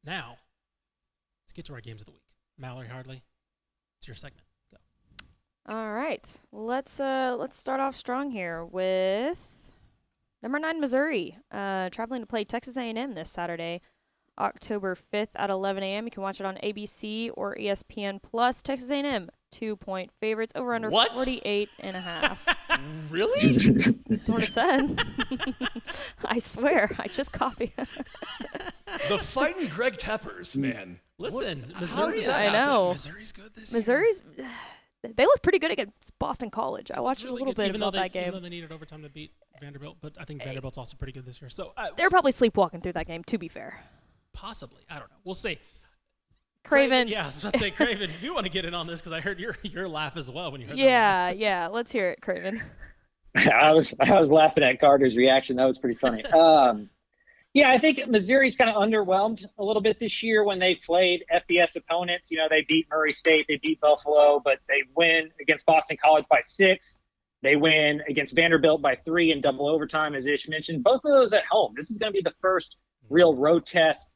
Now, let's get to our games of the week. Mallory Hardley, it's your segment. Go. All right, let's start off strong here with number 9 Missouri, traveling to play Texas A&M this Saturday, October 5th at 11 a.m. You can watch it on ABC or ESPN Plus. Texas A&M 2-point favorites over under What? 48.5. Really? That's what it said. I swear, I just copied. The fighting Greg Teppers, man. Listen, How Missouri does is that I know. Missouri's good this year. Missouri's, they look pretty good against Boston College. I watched Really a little good, bit even about though that Even game. though they needed overtime to beat Vanderbilt, but I think Vanderbilt's also pretty good this year. So They're probably sleepwalking through that game, to be fair. possibly, I don't know. We'll see. Craven. Yeah, I was about to say, Craven, if you want to get in on this, because I heard your laugh as well when you heard that. Yeah. Let's hear it, Craven. I was laughing at Carter's reaction. That was pretty funny. Yeah, I think Missouri's kind of underwhelmed a little bit this year when they played FBS opponents. You know, they beat Murray State, they beat Buffalo, but they win against Boston College by 6. They win against Vanderbilt by 3 in double overtime, as Ish mentioned. Both of those at home. This is going to be the first real road test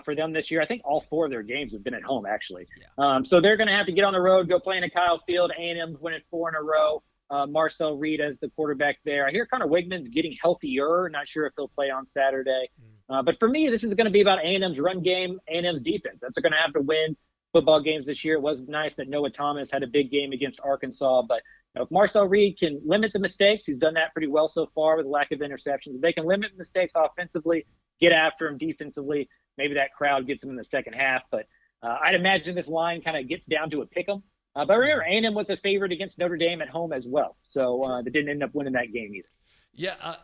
for them this year. I think all 4 of their games have been at home, actually. Yeah. So they're going to have to get on the road, go play in a Kyle Field. A&M's winning 4 in a row. Marcel Reed as the quarterback there. I hear Connor Wigman's getting healthier. Not sure if he'll play on Saturday. But for me, this is going to be about A&M's run game, A&M's defense. That's going to have to win football games this year. It was nice that Noah Thomas had a big game against Arkansas. But if Marcel Reed can limit the mistakes, he's done that pretty well so far with a lack of interceptions. If they can limit mistakes offensively, get after him defensively, maybe that crowd gets him in the second half. But I'd imagine this line kind of gets down to a pick 'em. But remember, A&M was a favorite against Notre Dame at home as well. So they didn't end up winning that game either. Yeah,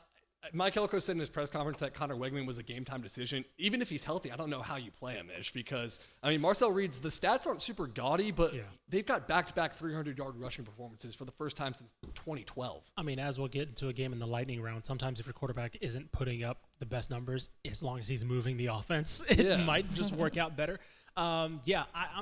Mike Elko said in his press conference that Connor Wegman was a game-time decision. Even if he's healthy, I don't know how you play him, Ish, because, I mean, Marcel Reed's, the stats aren't super gaudy, but they've got back-to-back 300-yard rushing performances for the first time since 2012. I mean, as we'll get into a game in the lightning round, sometimes if your quarterback isn't putting up the best numbers, as long as he's moving the offense, it might just work out better. I'm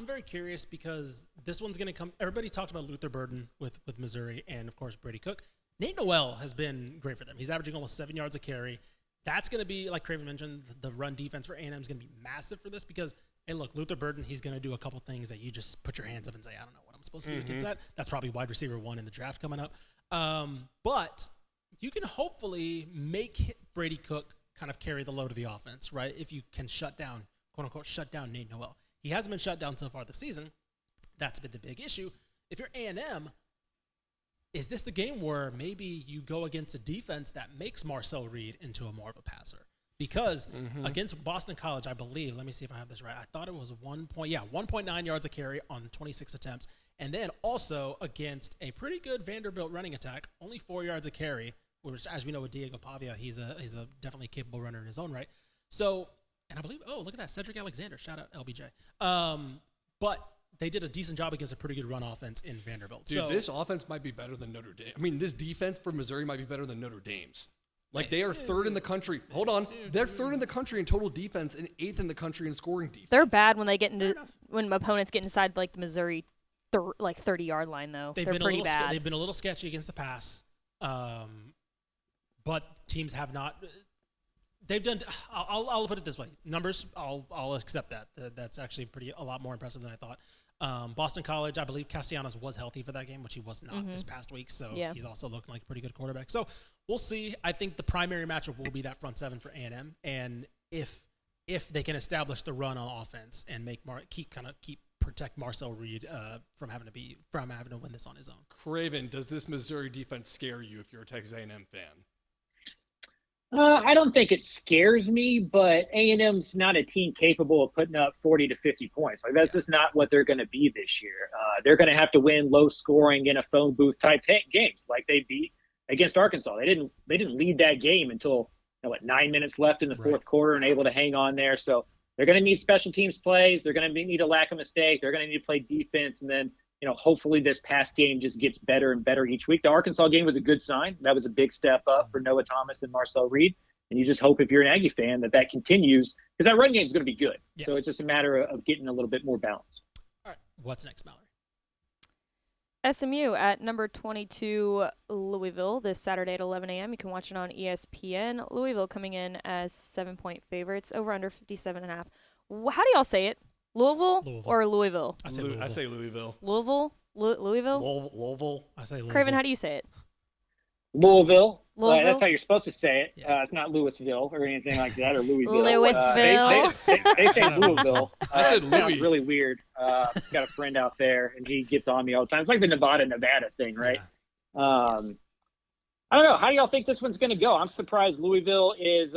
very curious because this one's going to come. Everybody talked about Luther Burden with Missouri and, of course, Brady Cook. Nate Noel has been great for them. He's averaging almost 7 yards a carry. That's going to be, like Craven mentioned, the run defense for A&M is going to be massive for this because, hey, look, Luther Burden, he's going to do a couple things that you just put your hands up and say, I don't know what I'm supposed to do against that. That's probably wide receiver 1 in the draft coming up. But you can hopefully make Brady Cook kind of carry the load of the offense, right, if you can shut down, quote-unquote, shut down Nate Noel. He hasn't been shut down so far this season. That's been the big issue. If you're A&M, is this the game where maybe you go against a defense that makes Marcel Reed into a more of a passer? Because against Boston College, I believe, let me see if I have this right. I thought it was 1.9 yards a carry on 26 attempts. And then also against a pretty good Vanderbilt running attack, only 4 yards a carry, which, as we know with Diego Pavia, he's a definitely capable runner in his own right. So, and I believe, look at that, Cedric Alexander. Shout out LBJ. But they did a decent job against a pretty good run offense in Vanderbilt. Dude, this offense might be better than Notre Dame. I mean, this defense for Missouri might be better than Notre Dame's. Like, they are third in the country. Hold on. They're third in the country in total defense and 8th in the country in scoring defense. They're bad when they get into when opponents get inside like the Missouri 30-yard line though. They're pretty bad. They've been a little sketchy against the pass, but teams have not. They've done. I'll put it this way: numbers. I'll accept that. That's actually a lot more impressive than I thought. Boston College, I believe Castellanos was healthy for that game, which he was not this past week. So he's also looking like a pretty good quarterback. So we'll see. I think the primary matchup will be that front seven for A&M, and if they can establish the run on offense and make protect Marcel Reed from having to win this on his own. Craven, does this Missouri defense scare you if you're a Texas A&M fan? I don't think it scares me, but A&M's not a team capable of putting up 40 to 50 points. Like, that's just not what they're going to be this year. They're going to have to win low scoring in a phone booth type games like they beat against Arkansas. They didn't lead that game until 9 minutes left in the fourth quarter and able to hang on there. So they're going to need special teams plays. They're going to need a lack of mistake. They're going to need to play defense. And then, hopefully this past game just gets better and better each week. The Arkansas game was a good sign. That was a big step up for Noah Thomas and Marcel Reed. And you just hope if you're an Aggie fan that continues because that run game is going to be good. Yeah. So it's just a matter of getting a little bit more balance. All right. What's next, Mallory? SMU at number 22 Louisville this Saturday at 11 a.m. You can watch it on ESPN. Louisville coming in as 7-point favorites over under 57.5. How do y'all say it? Louisville. Or Louisville? I say Louisville. I say Louisville. Louisville? Louisville. I say Louisville. Craven, how do you say it? Louisville. Louisville? That's how you're supposed to say it. Yeah. It's not Louisville or anything like that, or Louisville. Louisville. They say Louisville. I said It sounds Louis. really weird. Got a friend out there, and he gets on me all the time. It's like the Nevada thing, right? Yeah. I don't know. How do y'all think this one's going to go? I'm surprised Louisville is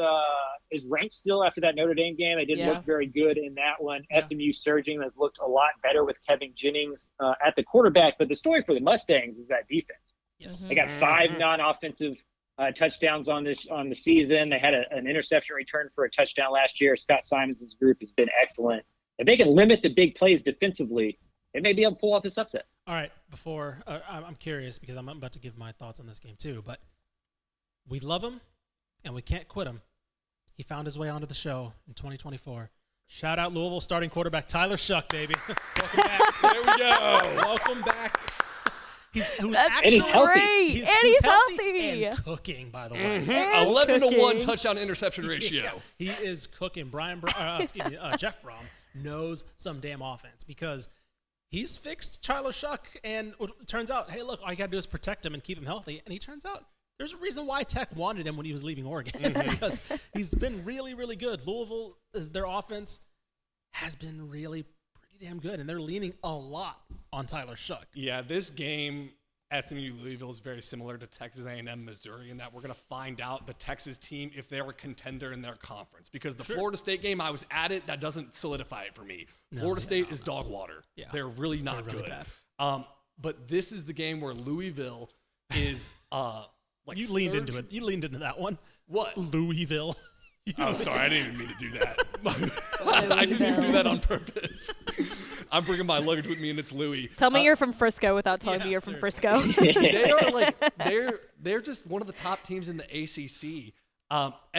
ranked still after that Notre Dame game. They didn't look very good in that one. Yeah. SMU surging has looked a lot better with Kevin Jennings at the quarterback. But the story for the Mustangs is that defense. Yes. They got 5 non-offensive touchdowns on the season. They had an interception return for a touchdown last year. Scott Simons' group has been excellent. If they can limit the big plays defensively, they may be able to pull off this upset. All right, before I'm curious because I'm about to give my thoughts on this game too, but we love him and we can't quit him. He found his way onto the show in 2024. Shout out Louisville starting quarterback Tyler Shuck, baby. Welcome back. There we go. Welcome back. He's he's healthy. He's healthy. and cooking, by the way. 11-1 touchdown interception ratio. Yeah, he is cooking. Jeff Brom knows some damn offense because he's fixed Tyler Shuck, and it turns out, hey, look, all you got to do is protect him and keep him healthy. And he turns out there's a reason why Tech wanted him when he was leaving Oregon because he's been really, really good. Louisville, their offense has been really pretty damn good, and they're leaning a lot on Tyler Shuck. Yeah, this game, SMU Louisville, is very similar to Texas A&M Missouri in that we're going to find out the Texas team if they're a contender in their conference. Because the Florida State game, I was at it, that doesn't solidify it for me. Florida State is dog water. Yeah. They're really not They're really good. bad. But this is the game where Louisville is like You leaned into it. You leaned into that one. What? Louisville. Oh, sorry, I didn't even mean to do that. I didn't even do that on purpose. I'm bringing my luggage with me, and it's Louis. Tell me you're from Frisco without telling me you're from Frisco. They are like they're just one of the top teams in the ACC.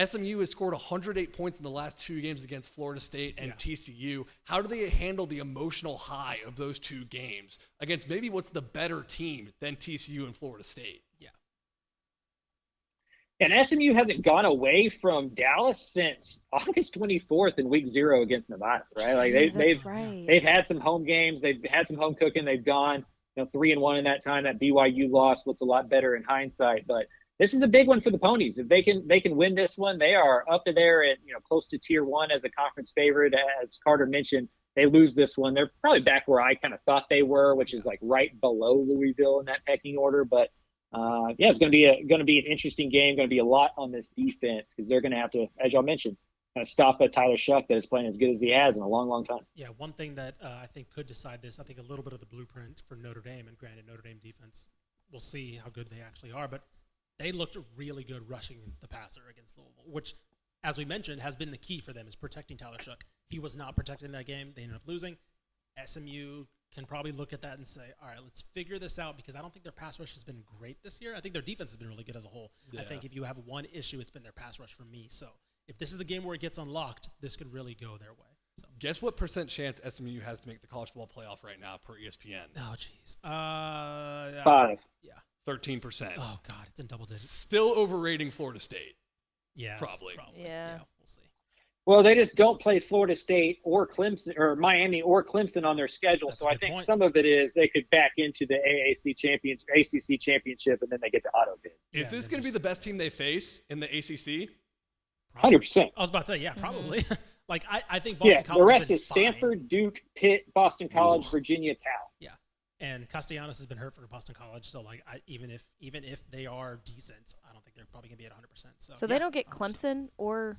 SMU has scored 108 points in the last 2 games against Florida State and TCU. How do they handle the emotional high of those 2 games against maybe what's the better team than TCU and Florida State? Yeah. And SMU hasn't gone away from Dallas since August 24th in week 0 against Nevada, right? Like they've had some home games, they've had some home cooking, they've gone 3-1 in that time. That BYU loss looks a lot better in hindsight, but this is a big one for the Ponies. If they can win this one, they are up there at close to tier 1 as a conference favorite. As Carter mentioned, they lose this one, they're probably back where I kind of thought they were, which is like right below Louisville in that pecking order, but. It's going to be an interesting game. Going to be a lot on this defense because they're going to have to, as y'all mentioned, kind of stop a Tyler Shuck that is playing as good as he has in a long, long time. Yeah, one thing that I think could decide this, I think a little bit of the blueprint for Notre Dame, and granted Notre Dame defense, we'll see how good they actually are, but they looked really good rushing the passer against Louisville, which, as we mentioned, has been the key for them is protecting Tyler Shuck. He was not protected in that game. They ended up losing. SMU can probably look at that and say, all right, let's figure this out because I don't think their pass rush has been great this year. I think their defense has been really good as a whole. Yeah. I think if you have one issue, it's been their pass rush for me. So if this is the game where it gets unlocked, this could really go their way. So. Guess what % chance SMU has to make the college football playoff right now per ESPN? Oh, jeez. 5. Yeah. 13%. Oh, God, it's in double digits. Still overrating Florida State. Yeah. Probably. Yeah. We'll see. Well, they just don't play Florida State or Clemson or Miami or Clemson on their schedule. That's so I think some of it is they could back into the ACC championship, and then they get the auto bid. Is this going to be the best team they face in the ACC? 100%. I was about to say, yeah, probably. Like, I think Boston College. The rest is Stanford, Duke, Pitt, Boston College, Virginia, Cal. Yeah. And Castellanos has been hurt for Boston College, so like even if they are decent, I don't think they're probably gonna be at 100%. So they don't get Clemson or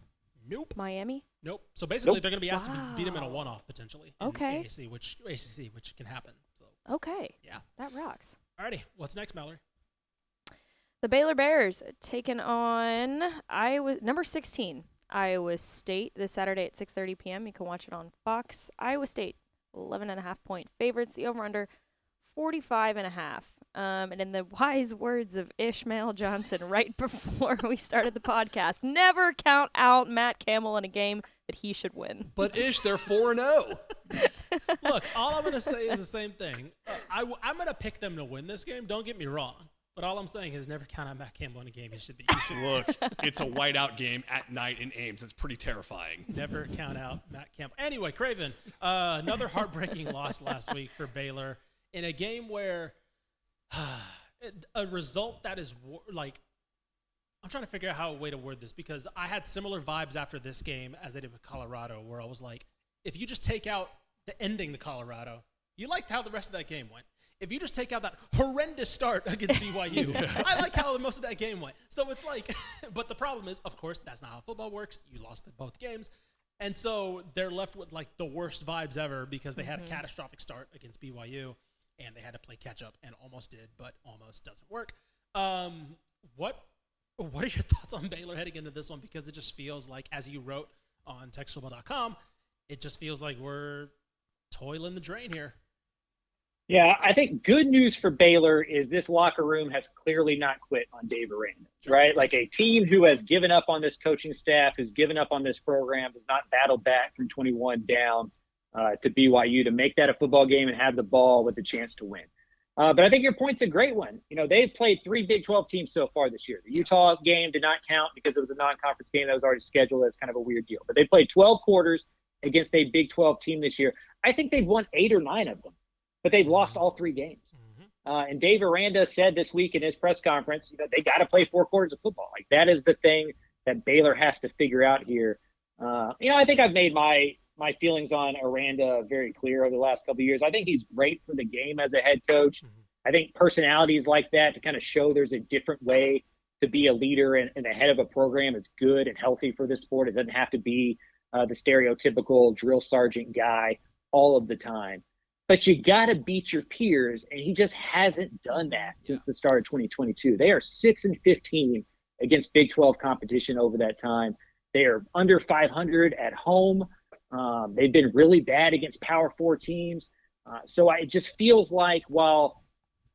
Nope. Miami? Nope. So basically, they're going to be asked to beat them in a one-off potentially. In Okay. ACC, which can happen. So. Okay. Yeah. That rocks. Alrighty. What's next, Mallory? The Baylor Bears taking on number 16, Iowa State, this Saturday at 6:30 p.m. You can watch it on Fox. Iowa State, 11.5-point favorites. The over/under, 45.5. And in the wise words of Ishmael Johnson right before we started the podcast, never count out Matt Campbell in a game that he should win. But they're 4-0. Look, all I'm going to say is the same thing. I'm going to pick them to win this game. Don't get me wrong. But all I'm saying is never count out Matt Campbell in a game. You should Look, it's a whiteout game at night in Ames. It's pretty terrifying. Never count out Matt Campbell. Anyway, Craven, another heartbreaking loss last week for Baylor in a game where a result that is like, I'm trying to figure out how a way to word this, because I had similar vibes after this game as I did with Colorado, where I was like, if you just take out the ending to Colorado, you liked how the rest of that game went. If you just take out that horrendous start against BYU, I like how most of that game went. So it's like, but the problem is, of course, that's not how football works. You lost both games. And so they're left with like the worst vibes ever because they had a catastrophic start against BYU and they had to play catch up and almost did, but almost doesn't work. What are your thoughts on Baylor heading into this one? Because it just feels like, as you wrote on textfootball.com, it just feels like we're toiling the drain here. Yeah, I think good news for Baylor is this locker room has clearly not quit on Dave Aranda, right? Like a team who has given up on this coaching staff, who's given up on this program, has not battled back from 21 down to BYU to make that a football game and have the ball with a chance to win. But I think your point's a great one. You know, they've played 3 Big 12 teams so far this year. The Utah game did not count because it was a non-conference game that was already scheduled. That's kind of a weird deal. But they played 12 quarters against a Big 12 team this year. I think they've won 8 or 9 of them, but they've lost all 3 games. And Dave Aranda said this week in his press conference, you know, they got to play 4 quarters of football. Like, that is the thing that Baylor has to figure out here. You know, I think I've made my feelings on Aranda very clear over the last couple of years. I think he's great for the game as a head coach. I think personalities like that to kind of show there's a different way to be a leader and the head of a program is good and healthy for the sport. It doesn't have to be the stereotypical drill sergeant guy all of the time. But you got to beat your peers, and he just hasn't done that since the start of 2022. They are 6-15 against Big 12 competition over that time. They are under 500 at home. They've been really bad against Power 4 teams. So it just feels like while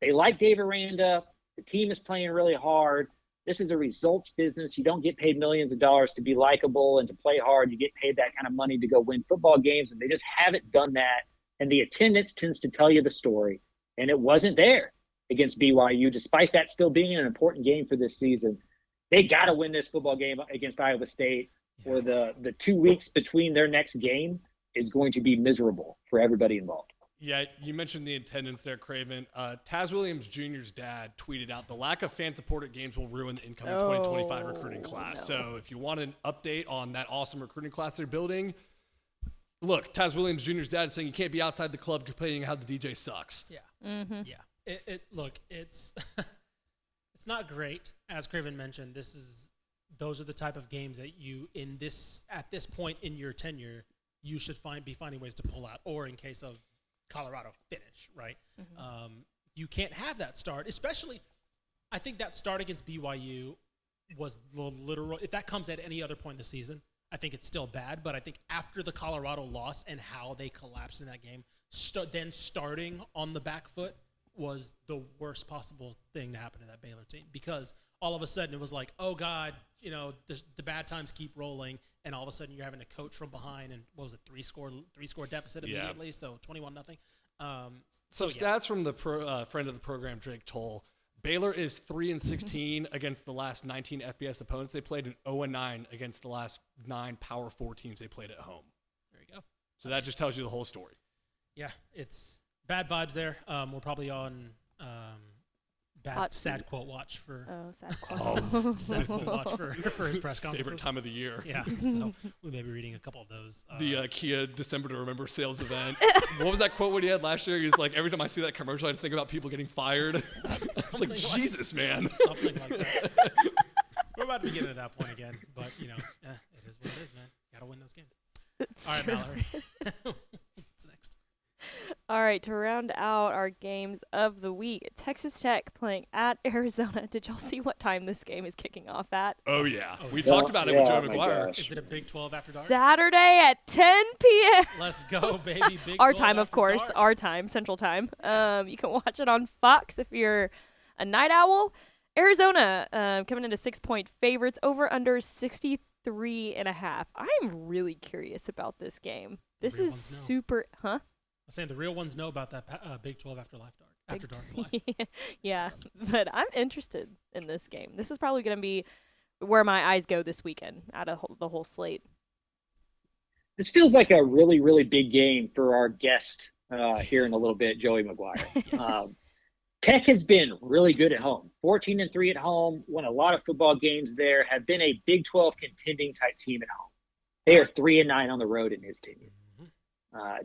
they like Dave Aranda, the team is playing really hard. This is a results business. You don't get paid millions of dollars to be likable and to play hard. You get paid that kind of money to go win football games, and they just haven't done that. And the attendance tends to tell you the story. And it wasn't there against BYU, despite that still being an important game for this season. They got to win this football game against Iowa State, or the 2 weeks between their next game is going to be miserable for everybody involved. Yeah, you mentioned the attendance there, Craven. Taz Williams Jr.'s dad tweeted out, the lack of fan support at games will ruin the incoming 2025 recruiting class. No. So if you want an update on that awesome recruiting class they're building, look, Taz Williams Jr.'s dad is saying you can't be outside the club complaining how the DJ sucks. Yeah. Yeah. Look, it's it's not great. As Craven mentioned, those are the type of games that you at this point in your tenure, you should be finding ways to pull out, or in case of Colorado, finish, right? You can't have that start, especially I think that start against BYU was literal. If that comes at any other point in the season, I think it's still bad, but I think after the Colorado loss and how they collapsed in that game, then starting on the back foot was the worst possible thing to happen to that Baylor team, because all of a sudden it was like, oh God, you know, the bad times keep rolling, and all of a sudden you're having to coach from behind, and what was it, three score deficit immediately, so 21-0. So stats from the friend of the program, Drake Toll. Baylor is 3-16 against the last 19 FBS opponents they played, and 0-9 against the last 9 Power 4 teams they played at home. There you go. So that just tells you the whole story. Yeah, it's bad vibes there. We're probably on sad quote watch for. Oh, sad quote. Sad quote watch for his press conference. Favorite time of the year. Yeah, so we may be reading a couple of those. The Kia December to Remember sales event. What was that quote what he had last year? He was like, every time I see that commercial, I think about people getting fired. It's like, Jesus, man. Something like that. We're about to be getting to that point again, but you know, it is what it is, man. Got to win those games. It's all right, true. Mallory. What's next? All right, to round out our games of the week, Texas Tech playing at Arizona. Did y'all see what time this game is kicking off at? Oh, yeah. We talked about it with Joe McGuire. Is it a Big 12 after dark? Saturday at 10 p.m. Let's go, baby. Big Our 12 time, of course. dark. Our time, Central Time. You can watch it on Fox if you're a night owl. Arizona coming into 6-point favorites, over under 63.5. I'm really curious about this game. This is super, huh? I'm saying the real ones know about that Big 12 after life dark. After dark play. Yeah, but I'm interested in this game. This is probably going to be where my eyes go this weekend out of the whole slate. This feels like a really, really big game for our guest here in a little bit, Joey McGuire. Yes. Tech has been really good at home. 14-3 at home, won a lot of football games there, have been a Big 12 contending type team at home. They are 3-9 on the road in his stadium.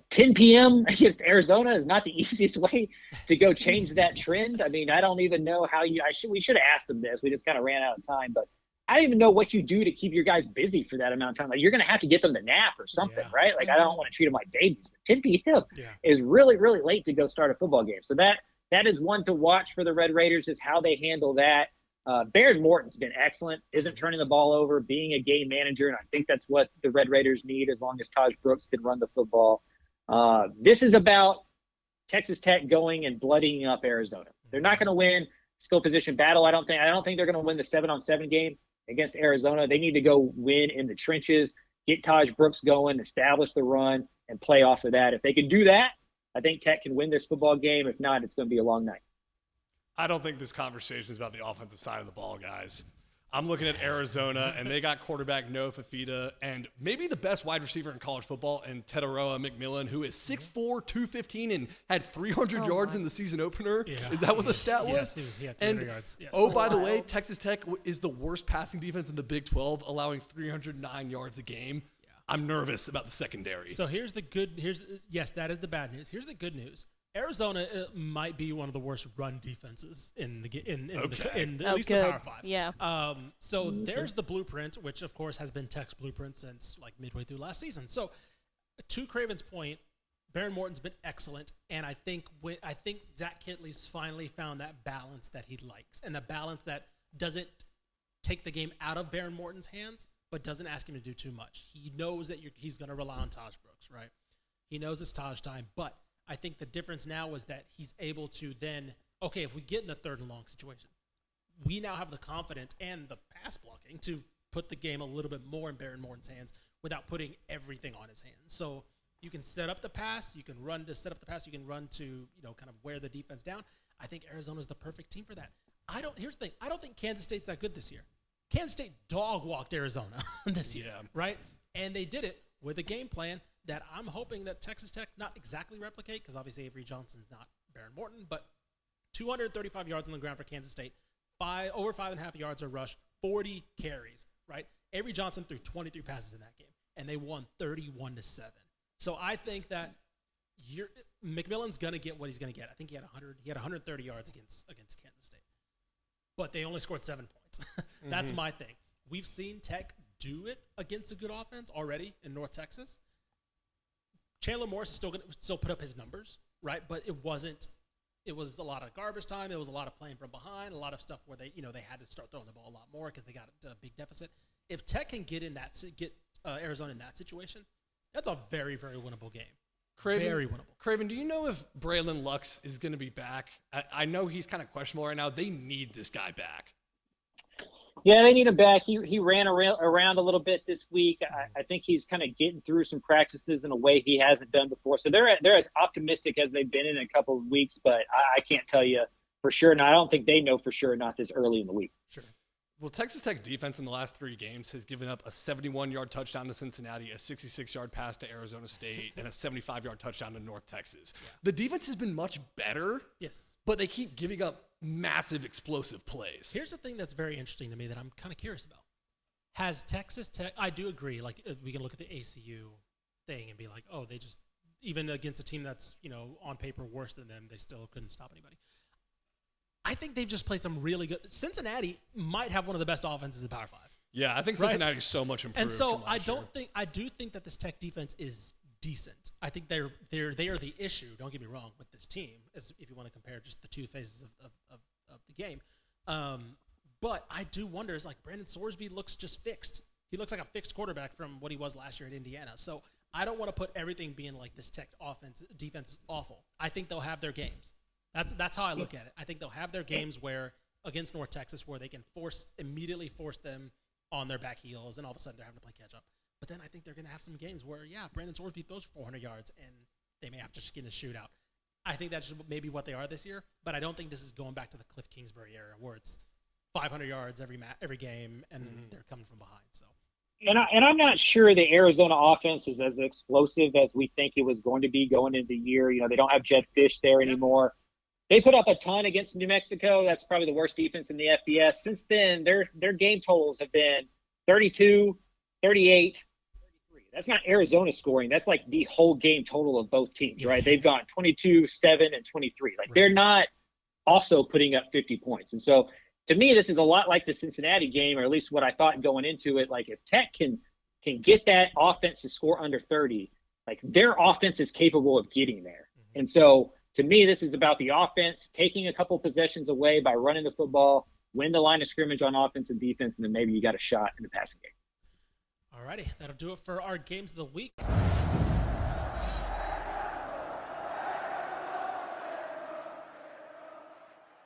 10 p.m. against Arizona is not the easiest way to go change that trend. I mean, I don't even know how we should have asked him this. We just kind of ran out of time, but I don't even know what you do to keep your guys busy for that amount of time. Like, you're going to have to get them to nap or something, right? Like, I don't want to treat them like babies. But 10 p.m. is really, really late to go start a football game. So that is one to watch for the Red Raiders, is how they handle that. Baron Morton's been excellent, isn't turning the ball over, being a game manager, and I think that's what the Red Raiders need as long as Taj Brooks can run the football. This is about Texas Tech going and bloodying up Arizona. They're not going to win skill position battle. I don't think they're going to win the 7-on-7 game against Arizona. They need to go win in the trenches, get Taj Brooks going, establish the run, and play off of that. If they can do that, I think Tech can win this football game. If not, it's going to be a long night. I don't think this conversation is about the offensive side of the ball, guys. I'm looking at Arizona, and they got quarterback Noah Fafita and maybe the best wide receiver in college football, and Tedoroa McMillan, who is 6'4", 215, and had 300 yards in the season opener. Yeah. Is that what the stat was? Yes, he had 300 yards. Yes. Oh, by the way, Texas Tech is the worst passing defense in the Big 12, allowing 309 yards a game. Yeah. I'm nervous about the secondary. So yes, that is the bad news. Here's the good news. Arizona might be one of the worst run defenses in at least the Power 5. Yeah. So there's the blueprint, which of course has been Tech's blueprint since like midway through last season. So to Craven's point, Baron Morton's been excellent, and I think Zach Kitley's finally found that balance that he likes, and the balance that doesn't take the game out of Baron Morton's hands, but doesn't ask him to do too much. He knows that he's going to rely on Taj Brooks, right? He knows it's Taj time, but I think the difference now is that he's able to then, okay, if we get in the 3rd and long situation, we now have the confidence and the pass blocking to put the game a little bit more in Baron Morton's hands without putting everything on his hands. So you can set up the pass, you can run to set up the pass, you can run to, kind of wear the defense down. I think Arizona's the perfect team for that. Here's the thing, I don't think Kansas State's that good this year. Kansas State dog walked Arizona this year, right? And they did it with a game plan that I'm hoping that Texas Tech not exactly replicate, because obviously Avery Johnson's not Baron Morton, but 235 yards on the ground for Kansas State, over 5.5 yards a rush, 40 carries, right? Avery Johnson threw 23 passes in that game, and they won 31-7. So I think that McMillan's going to get what he's going to get. I think he had 130 yards against Kansas State, but they only scored 7 points. That's my thing. We've seen Tech do it against a good offense already in North Texas. Chandler Morris is still going to still put up his numbers, right? But it was a lot of garbage time. It was a lot of playing from behind, a lot of stuff where they had to start throwing the ball a lot more because they got a big deficit. If Tech can get Arizona in that situation, that's a very, very winnable game. Very winnable. Craven, do you know if Braylon Lux is going to be back? I know he's kind of questionable right now. They need this guy back. Yeah, they need him back. He ran around a little bit this week. I think he's kind of getting through some practices in a way he hasn't done before. So they're as optimistic as they've been in a couple of weeks, but I can't tell you for sure. And I don't think they know for sure not this early in the week. Sure. Well, Texas Tech's defense in the last 3 games has given up a 71-yard touchdown to Cincinnati, a 66-yard pass to Arizona State, and a 75-yard touchdown to North Texas. Yeah. The defense has been much better, yes, but they keep giving up massive explosive plays. Here's the thing that's very interesting to me that I'm kind of curious about. Has Texas Tech, I do agree, like we can look at the ACU thing and be like, oh, they just, even against a team that's, on paper worse than them, they still couldn't stop anybody. I think they've just played some really good. Cincinnati might have one of the best offenses in Power 5. Yeah, I think Cincinnati is so much improved. And so I do think that this Tech defense is decent. I think they are the issue. Don't get me wrong with this team, as if you want to compare just the two phases of the game. But I do wonder, is like Brandon Sorsby looks just fixed. He looks like a fixed quarterback from what he was last year at Indiana. So I don't want to put everything being like this Tech defense is awful. I think they'll have their games. That's how I look at it. I think they'll have their games where against North Texas where they can immediately force them on their back heels, and all of a sudden they're having to play catch up. But then I think they're going to have some games where, Brandon Sorsby throws for 400 yards, and they may have to just get in a shootout. I think that's just maybe what they are this year, but I don't think this is going back to the Cliff Kingsbury era where it's 500 yards every game and they're coming from behind. So. And I'm not sure the Arizona offense is as explosive as we think it was going to be going into the year. They don't have Jed Fish there anymore. They put up a ton against New Mexico. That's probably the worst defense in the FBS. Since then, their game totals have been 32, 38, 33. That's not Arizona scoring. That's like the whole game total of both teams, right? They've gone 22, 7, and 23. They're not also putting up 50 points. And so to me, this is a lot like the Cincinnati game, or at least what I thought going into it. If Tech can get that offense to score under 30, their offense is capable of getting there. Mm-hmm. And so to me, this is about the offense taking a couple possessions away by running the football, win the line of scrimmage on offense and defense, and then maybe you got a shot in the passing game. All righty, that'll do it for our games of the week.